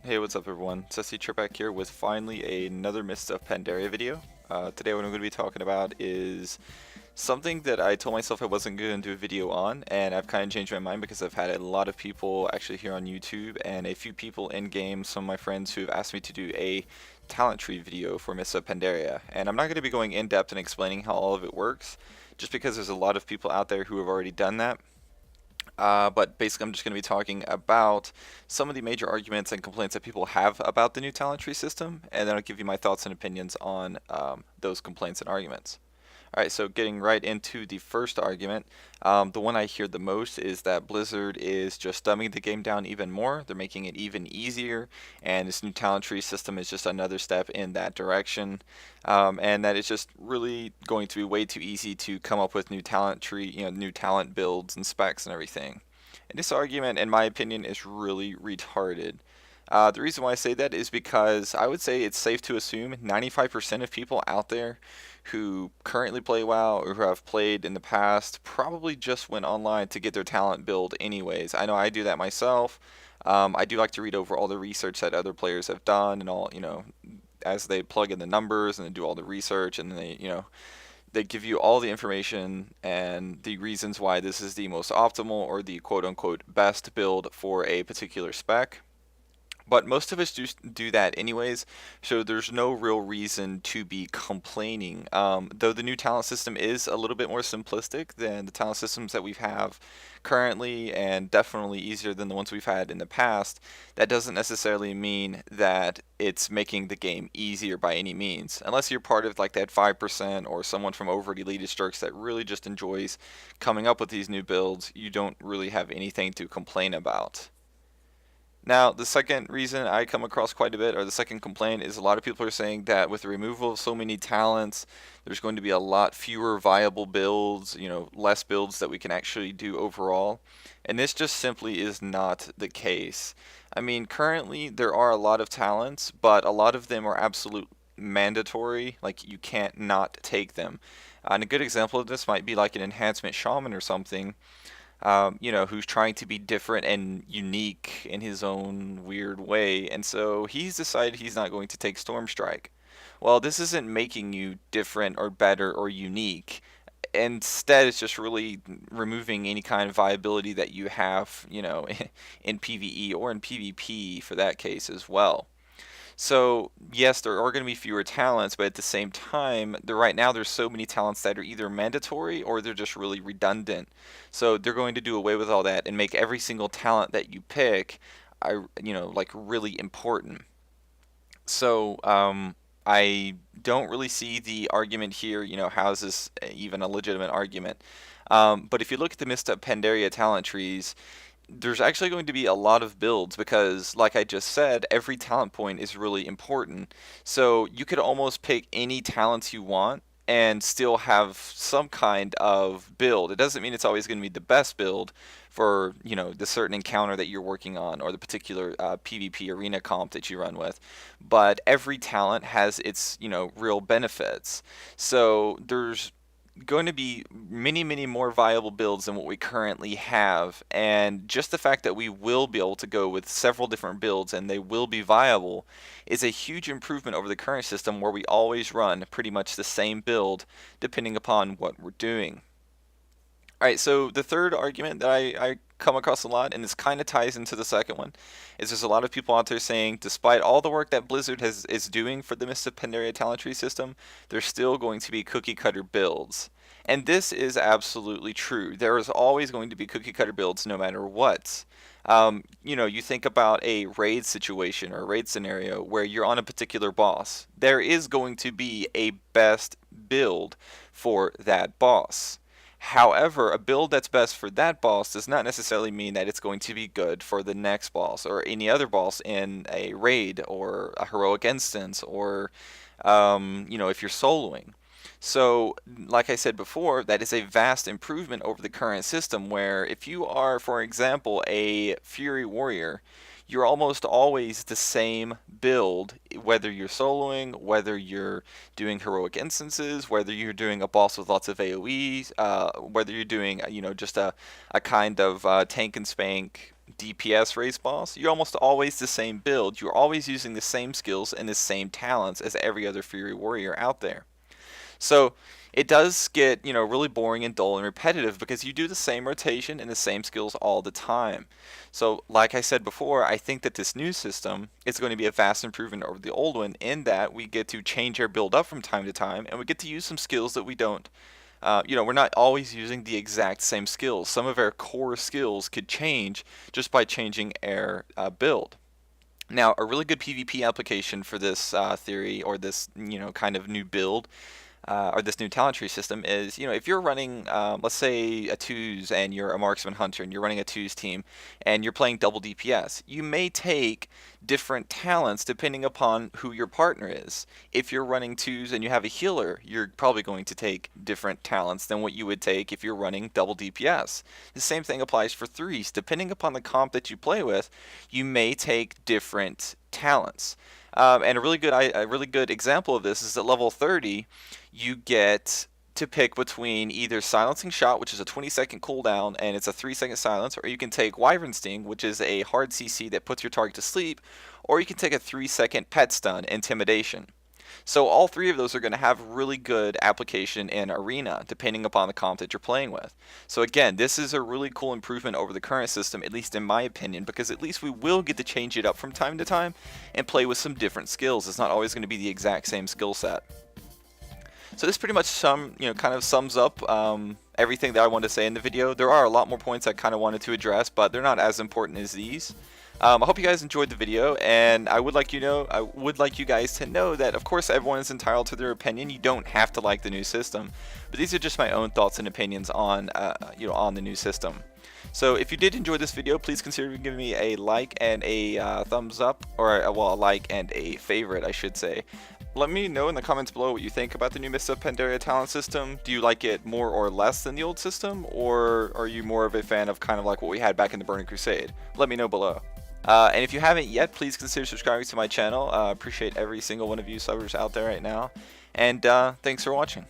Hey, what's up everyone? It's SCChirp back here with finally another Mists of Pandaria video. Today what I'm going to be talking about is something that I told myself I wasn't going to do a video on, and I've kind of changed my mind because I've had a lot of people actually here on YouTube and a few people in game, some of my friends who have asked me to do a talent tree video for Mists of Pandaria. And I'm not going to be going in depth and explaining how all of it works, just because there's a lot of people out there who have already done that. But basically, I'm just going to be talking about some of the major arguments and complaints that people have about the new talent tree system, and then I'll give you my thoughts and opinions on those complaints and arguments. All right, so getting right into the first argument, the one I hear the most is that Blizzard is just dumbing the game down even more. They're making it even easier, and this new talent tree system is just another step in that direction. And that it's just really going to be way too easy to come up with new talent tree, new talent builds and specs and everything. And this argument, in my opinion, is really retarded. The reason why I say that is because I would say it's safe to assume 95% of people out there who currently play WoW or who have played in the past probably just went online to get their talent build anyways. I know I do that myself. I do like to read over all the research that other players have done and all, as they plug in the numbers and they do all the research and then they give you all the information and the reasons why this is the most optimal or the quote unquote best build for a particular spec. But most of us do that anyways, so there's no real reason to be complaining. Though the new talent system is a little bit more simplistic than the talent systems that we have currently, and definitely easier than the ones we've had in the past, that doesn't necessarily mean that it's making the game easier by any means. Unless you're part of like that 5% or someone from overly elite strokes that really just enjoys coming up with these new builds, you don't really have anything to complain about. Now, the second reason I come across quite a bit, or the second complaint, is a lot of people are saying that with the removal of so many talents, there's going to be a lot fewer viable builds, less builds that we can actually do overall. And this just simply is not the case. I mean, currently there are a lot of talents, but a lot of them are absolute mandatory, like you can't not take them. And a good example of this might be like an enhancement shaman or something, who's trying to be different and unique in his own weird way, and so he's decided he's not going to take Storm Strike. Well, this isn't making you different or better or unique. Instead, it's just really removing any kind of viability that you have, in PvE or in PvP for that case as well. So yes, there are going to be fewer talents, but at the same time, right now there's so many talents that are either mandatory or they're just really redundant. So they're going to do away with all that and make every single talent that you pick, like really important. So I don't really see the argument here. How is this even a legitimate argument? But if you look at the Mists of Pandaria talent trees, there's actually going to be a lot of builds because, like I just said, every talent point is really important. So you could almost pick any talents you want and still have some kind of build. It doesn't mean it's always going to be the best build for, the certain encounter that you're working on or the particular PvP arena comp that you run with. But every talent has its, real benefits. So there's going to be many, many more viable builds than what we currently have. And just the fact that we will be able to go with several different builds and they will be viable is a huge improvement over the current system where we always run pretty much the same build depending upon what we're doing. All right, so the third argument that I come across a lot, and this kind of ties into the second one, is there's a lot of people out there saying, despite all the work that Blizzard is doing for the Mists of Pandaria talent tree system, there's still going to be cookie cutter builds. And this is absolutely true. There is always going to be cookie cutter builds no matter what. You think about a raid situation or a raid scenario where you're on a particular boss. There is going to be a best build for that boss. However, a build that's best for that boss does not necessarily mean that it's going to be good for the next boss or any other boss in a raid or a heroic instance or, if you're soloing. So, like I said before, that is a vast improvement over the current system where if you are, for example, a Fury Warrior, you're almost always the same build, whether you're soloing, whether you're doing heroic instances, whether you're doing a boss with lots of AoEs, whether you're doing, just a kind of tank and spank DPS race boss, you're almost always the same build. You're always using the same skills and the same talents as every other Fury Warrior out there. So it does get, really boring and dull and repetitive because you do the same rotation and the same skills all the time. So like I said before, I think that this new system is going to be a vast improvement over the old one in that we get to change our build up from time to time, and we get to use some skills that we don't. We're not always using the exact same skills. Some of our core skills could change just by changing our build. Now, a really good PvP application for this theory, or this, kind of new build, or this new talent tree system is, if you're running, let's say a twos and you're a marksman hunter and you're running a twos team and you're playing double DPS, you may take different talents depending upon who your partner is. If you're running twos and you have a healer, you're probably going to take different talents than what you would take if you're running double DPS. The same thing applies for threes. Depending upon the comp that you play with, you may take different talents. And a really good example of this is at level 30, you get to pick between either Silencing Shot, which is a 20-second cooldown and it's a 3-second silence, or you can take Wyvern Sting, which is a hard CC that puts your target to sleep, or you can take a 3-second Pet Stun, Intimidation. So all three of those are going to have really good application in Arena, depending upon the comp that you're playing with. So again, this is a really cool improvement over the current system, at least in my opinion, because at least we will get to change it up from time to time and play with some different skills. It's not always going to be the exact same skill set. So this pretty much kind of sums up everything that I wanted to say in the video. There are a lot more points I kind of wanted to address, but they're not as important as these. I hope you guys enjoyed the video, and I would like you guys to know that, of course, everyone is entitled to their opinion. You don't have to like the new system, but these are just my own thoughts and opinions on, on the new system. So if you did enjoy this video, please consider giving me a like and a thumbs up, or a like and a favorite, I should say. Let me know in the comments below what you think about the new Mists of Pandaria Talent system. Do you like it more or less than the old system, or are you more of a fan of kind of like what we had back in the Burning Crusade? Let me know below. And if you haven't yet, please consider subscribing to my channel. Appreciate every single one of you subbers out there right now. And thanks for watching.